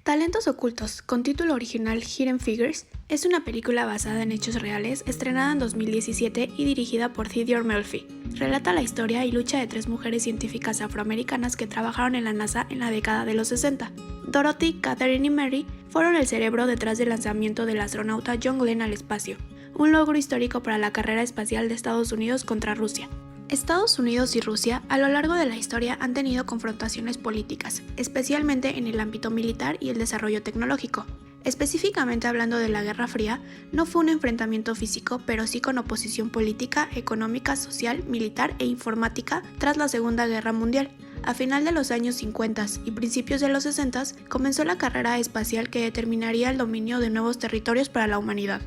Talentos ocultos, con título original Hidden Figures, es una película basada en hechos reales estrenada en 2017 y dirigida por Cillian Murphy. Relata la historia y lucha de tres mujeres científicas afroamericanas que trabajaron en la NASA en la década de los 60. Dorothy, Catherine y Mary fueron el cerebro detrás del lanzamiento del astronauta John Glenn al espacio, un logro histórico para la carrera espacial de Estados Unidos contra Rusia. Estados Unidos y Rusia a lo largo de la historia han tenido confrontaciones políticas, especialmente en el ámbito militar y el desarrollo tecnológico. Específicamente hablando de la Guerra Fría, no fue un enfrentamiento físico, pero sí con oposición política, económica, social, militar e informática tras la Segunda Guerra Mundial. A final de los años 50 y principios de los 60 comenzó la carrera espacial que determinaría el dominio de nuevos territorios para la humanidad.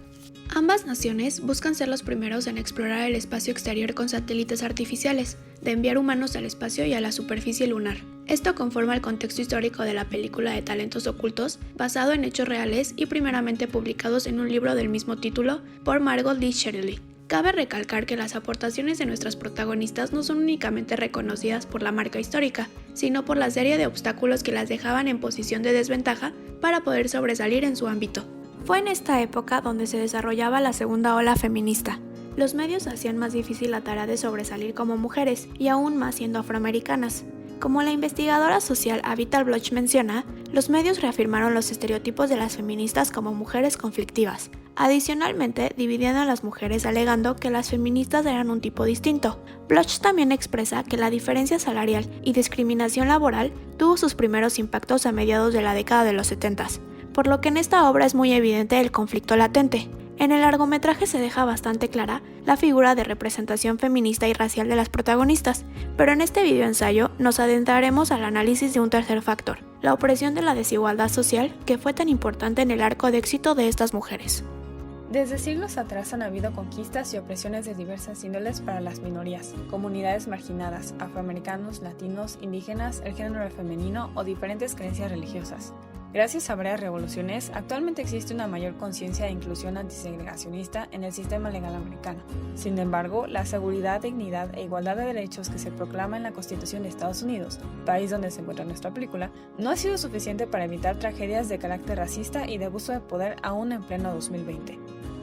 Ambas naciones buscan ser los primeros en explorar el espacio exterior con satélites artificiales, de enviar humanos al espacio y a la superficie lunar. Esto conforma el contexto histórico de la película de Talentos Ocultos, basado en hechos reales y primeramente publicados en un libro del mismo título por Margot Lee Shetterly. Cabe recalcar que las aportaciones de nuestras protagonistas no son únicamente reconocidas por la marca histórica, sino por la serie de obstáculos que las dejaban en posición de desventaja para poder sobresalir en su ámbito. Fue en esta época donde se desarrollaba la segunda ola feminista. Los medios hacían más difícil la tarea de sobresalir como mujeres, y aún más siendo afroamericanas. Como la investigadora social Avital Bloch menciona, los medios reafirmaron los estereotipos de las feministas como mujeres conflictivas. Adicionalmente, dividían a las mujeres alegando que las feministas eran un tipo distinto. Bloch también expresa que la diferencia salarial y discriminación laboral tuvo sus primeros impactos a mediados de la década de los 70, por lo que en esta obra es muy evidente el conflicto latente. En el largometraje se deja bastante clara la figura de representación feminista y racial de las protagonistas, pero en este videoensayo nos adentraremos al análisis de un tercer factor, la opresión de la desigualdad social que fue tan importante en el arco de éxito de estas mujeres. Desde siglos atrás han habido conquistas y opresiones de diversas índoles para las minorías, comunidades marginadas, afroamericanos, latinos, indígenas, el género femenino o diferentes creencias religiosas. Gracias a varias revoluciones, actualmente existe una mayor conciencia de inclusión antisegregacionista en el sistema legal americano. Sin embargo, la seguridad, dignidad e igualdad de derechos que se proclama en la Constitución de Estados Unidos, país donde se encuentra nuestra película, no ha sido suficiente para evitar tragedias de carácter racista y de abuso de poder aún en pleno 2020.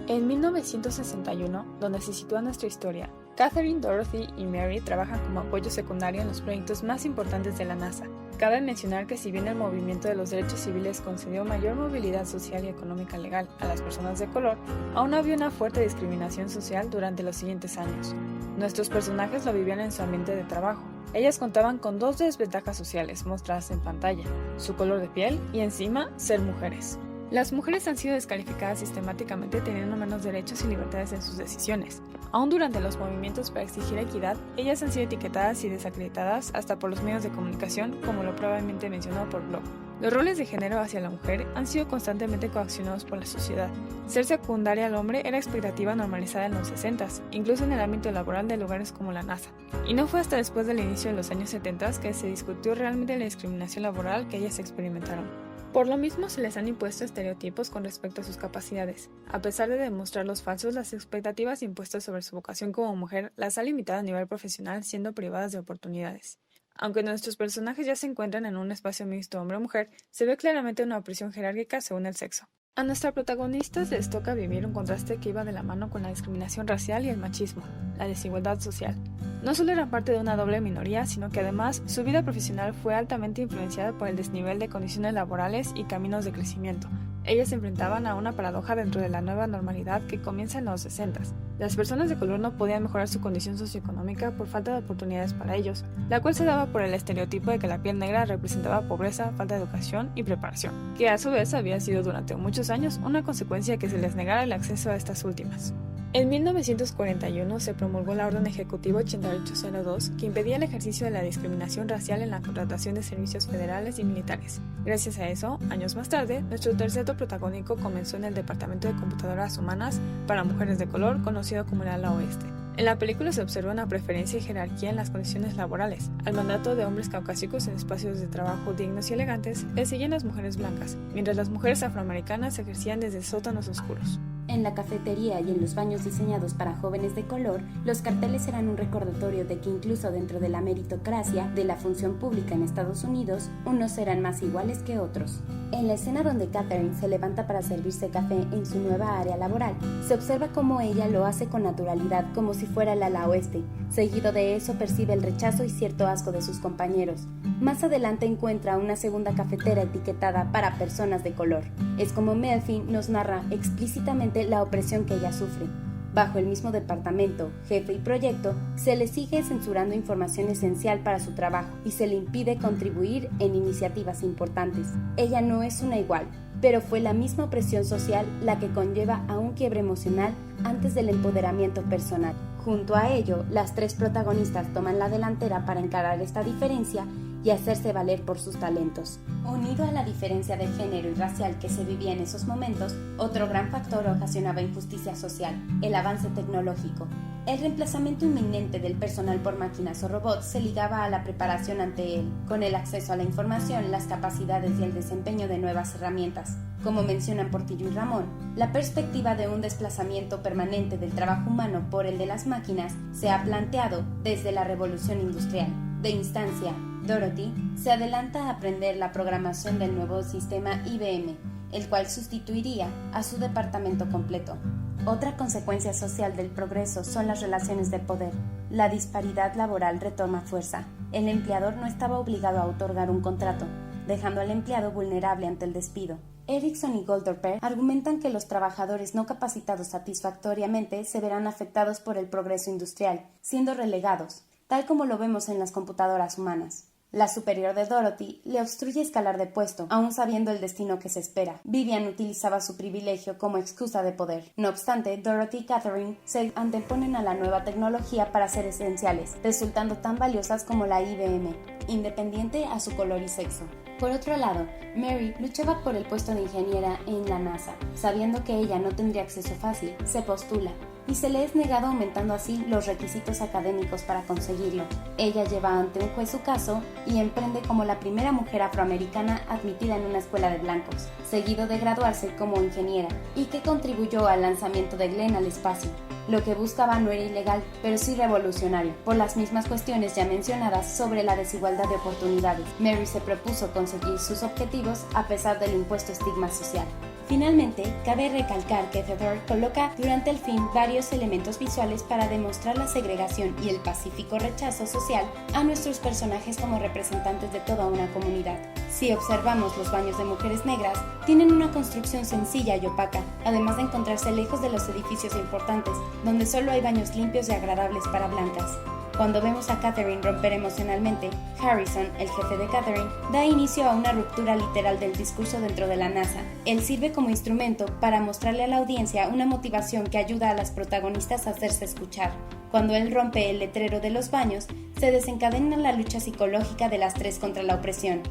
En 1961, donde se sitúa nuestra historia, Catherine, Dorothy y Mary trabajan como apoyo secundario en los proyectos más importantes de la NASA. Cabe mencionar que si bien el movimiento de los derechos civiles concedió mayor movilidad social y económica legal a las personas de color, aún había una fuerte discriminación social durante los siguientes años. Nuestros personajes lo vivían en su ambiente de trabajo. Ellas contaban con dos desventajas sociales mostradas en pantalla: su color de piel y encima ser mujeres. Las mujeres han sido descalificadas sistemáticamente teniendo menos derechos y libertades en sus decisiones. Aún durante los movimientos para exigir equidad, ellas han sido etiquetadas y desacreditadas hasta por los medios de comunicación, como lo previamente mencionado por Bloch. Los roles de género hacia la mujer han sido constantemente coaccionados por la sociedad. Ser secundaria al hombre era expectativa normalizada en los 60s, incluso en el ámbito laboral de lugares como la NASA. Y no fue hasta después del inicio de los años 70 que se discutió realmente la discriminación laboral que ellas experimentaron. Por lo mismo se les han impuesto estereotipos con respecto a sus capacidades. A pesar de demostrar los falsos, las expectativas impuestas sobre su vocación como mujer las ha limitado a nivel profesional, siendo privadas de oportunidades. Aunque nuestros personajes ya se encuentran en un espacio mixto hombre-mujer, se ve claramente una opresión jerárquica según el sexo. A nuestras protagonistas les toca vivir un contraste que iba de la mano con la discriminación racial y el machismo, la desigualdad social. No solo eran parte de una doble minoría, sino que además su vida profesional fue altamente influenciada por el desnivel de condiciones laborales y caminos de crecimiento. Ellas se enfrentaban a una paradoja dentro de la nueva normalidad que comienza en los 60s. Las personas de color no podían mejorar su condición socioeconómica por falta de oportunidades para ellos, la cual se daba por el estereotipo de que la piel negra representaba pobreza, falta de educación y preparación, que a su vez había sido durante muchos años una consecuencia de que se les negara el acceso a estas últimas. En 1941 se promulgó la Orden Ejecutiva 8802 que impedía el ejercicio de la discriminación racial en la contratación de servicios federales y militares. Gracias a eso, años más tarde, nuestro terceto protagónico comenzó en el Departamento de Computadoras Humanas para Mujeres de Color, conocido como el Ala Oeste. En la película se observa una preferencia y jerarquía en las condiciones laborales. Al mandato de hombres caucásicos en espacios de trabajo dignos y elegantes, le seguían las mujeres blancas, mientras las mujeres afroamericanas ejercían desde sótanos oscuros. En la cafetería y en los baños diseñados para jóvenes de color, los carteles eran un recordatorio de que incluso dentro de la meritocracia de la función pública en Estados Unidos, unos eran más iguales que otros. En la escena donde Catherine se levanta para servirse café en su nueva área laboral, se observa cómo ella lo hace con naturalidad como si fuera el ala oeste. Seguido de eso percibe el rechazo y cierto asco de sus compañeros. Más adelante encuentra una segunda cafetera etiquetada para personas de color. Es como Melfi nos narra explícitamente la opresión que ella sufre. Bajo el mismo departamento, jefe y proyecto, se le sigue censurando información esencial para su trabajo y se le impide contribuir en iniciativas importantes. Ella no es una igual, pero fue la misma opresión social la que conlleva a un quiebre emocional antes del empoderamiento personal. Junto a ello, las tres protagonistas toman la delantera para encarar esta diferencia y hacerse valer por sus talentos. Unido a la diferencia de género y racial que se vivía en esos momentos, otro gran factor ocasionaba injusticia social, el avance tecnológico. El reemplazamiento inminente del personal por máquinas o robots se ligaba a la preparación ante él, con el acceso a la información, las capacidades y el desempeño de nuevas herramientas. Como mencionan Portillo y Ramón, la perspectiva de un desplazamiento permanente del trabajo humano por el de las máquinas se ha planteado desde la revolución industrial. De instancia, Dorothy se adelanta a aprender la programación del nuevo sistema IBM, el cual sustituiría a su departamento completo. Otra consecuencia social del progreso son las relaciones de poder. La disparidad laboral retoma fuerza. El empleador no estaba obligado a otorgar un contrato, dejando al empleado vulnerable ante el despido. Erickson y Goldorper argumentan que los trabajadores no capacitados satisfactoriamente se verán afectados por el progreso industrial, siendo relegados, tal como lo vemos en las computadoras humanas. La superior de Dorothy le obstruye escalar de puesto, aun sabiendo el destino que se espera. Vivian utilizaba su privilegio como excusa de poder. No obstante, Dorothy y Catherine se anteponen a la nueva tecnología para ser esenciales, resultando tan valiosas como la IBM, independiente a su color y sexo. Por otro lado, Mary luchaba por el puesto de ingeniera en la NASA. Sabiendo que ella no tendría acceso fácil, se postula, y se le es negado aumentando así los requisitos académicos para conseguirlo. Ella lleva ante un juez su caso y emprende como la primera mujer afroamericana admitida en una escuela de blancos, seguido de graduarse como ingeniera, y que contribuyó al lanzamiento de Glenn al espacio. Lo que buscaba no era ilegal, pero sí revolucionario, por las mismas cuestiones ya mencionadas sobre la desigualdad de oportunidades. Mary se propuso conseguir sus objetivos a pesar del impuesto estigma social. Finalmente, cabe recalcar que Theodore coloca durante el film varios elementos visuales para demostrar la segregación y el pacífico rechazo social a nuestros personajes como representantes de toda una comunidad. Si observamos los baños de mujeres negras, tienen una construcción sencilla y opaca, además de encontrarse lejos de los edificios importantes, donde solo hay baños limpios y agradables para blancas. Cuando vemos a Catherine romper emocionalmente, Harrison, el jefe de Catherine, da inicio a una ruptura literal del discurso dentro de la NASA. Él sirve como instrumento para mostrarle a la audiencia una motivación que ayuda a las protagonistas a hacerse escuchar. Cuando él rompe el letrero de los baños, se desencadena la lucha psicológica de las tres contra la opresión.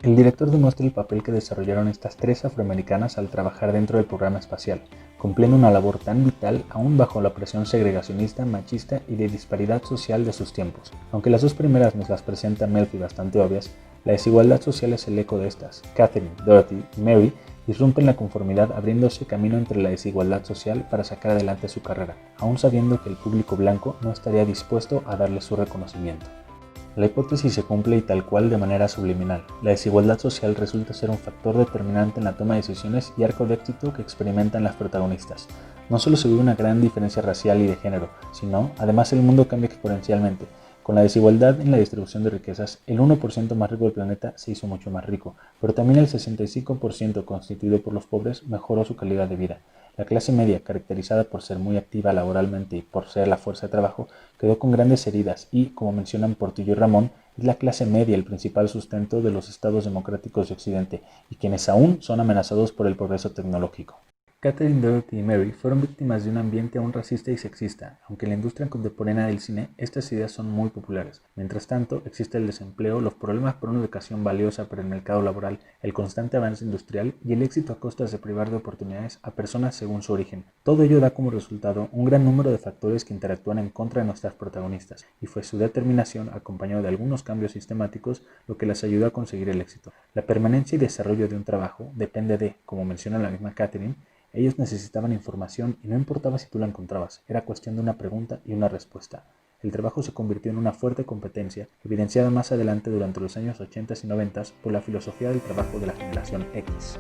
El director demuestra el papel que desarrollaron estas tres afroamericanas al trabajar dentro del programa espacial, cumpliendo una labor tan vital aún bajo la presión segregacionista, machista y de disparidad social de sus tiempos. Aunque las dos primeras nos las presenta Melfi bastante obvias, la desigualdad social es el eco de estas. Catherine, Dorothy y Mary irrumpen la conformidad abriéndose camino entre la desigualdad social para sacar adelante su carrera, aún sabiendo que el público blanco no estaría dispuesto a darle su reconocimiento. La hipótesis se cumple y tal cual de manera subliminal. La desigualdad social resulta ser un factor determinante en la toma de decisiones y arco de éxito que experimentan las protagonistas. No solo se vive una gran diferencia racial y de género, sino, además el mundo cambia exponencialmente. Con la desigualdad en la distribución de riquezas, el 1% más rico del planeta se hizo mucho más rico, pero también el 65% constituido por los pobres mejoró su calidad de vida. La clase media, caracterizada por ser muy activa laboralmente y por ser la fuerza de trabajo, quedó con grandes heridas y, como mencionan Portillo y Ramón, es la clase media el principal sustento de los estados democráticos de Occidente y quienes aún son amenazados por el progreso tecnológico. Catherine, Dorothy y Mary fueron víctimas de un ambiente aún racista y sexista, aunque en la industria contemporánea del cine estas ideas son muy populares. Mientras tanto, existe el desempleo, los problemas por una educación valiosa para el mercado laboral, el constante avance industrial y el éxito a costas de privar de oportunidades a personas según su origen. Todo ello da como resultado un gran número de factores que interactúan en contra de nuestras protagonistas, y fue su determinación, acompañado de algunos cambios sistemáticos, lo que las ayudó a conseguir el éxito. La permanencia y desarrollo de un trabajo depende de, como menciona la misma Catherine, Ellos necesitaban información y no importaba si tú la encontrabas, era cuestión de una pregunta y una respuesta. El trabajo se convirtió en una fuerte competencia, evidenciada más adelante durante los años 80 y 90 por la filosofía del trabajo de la generación X.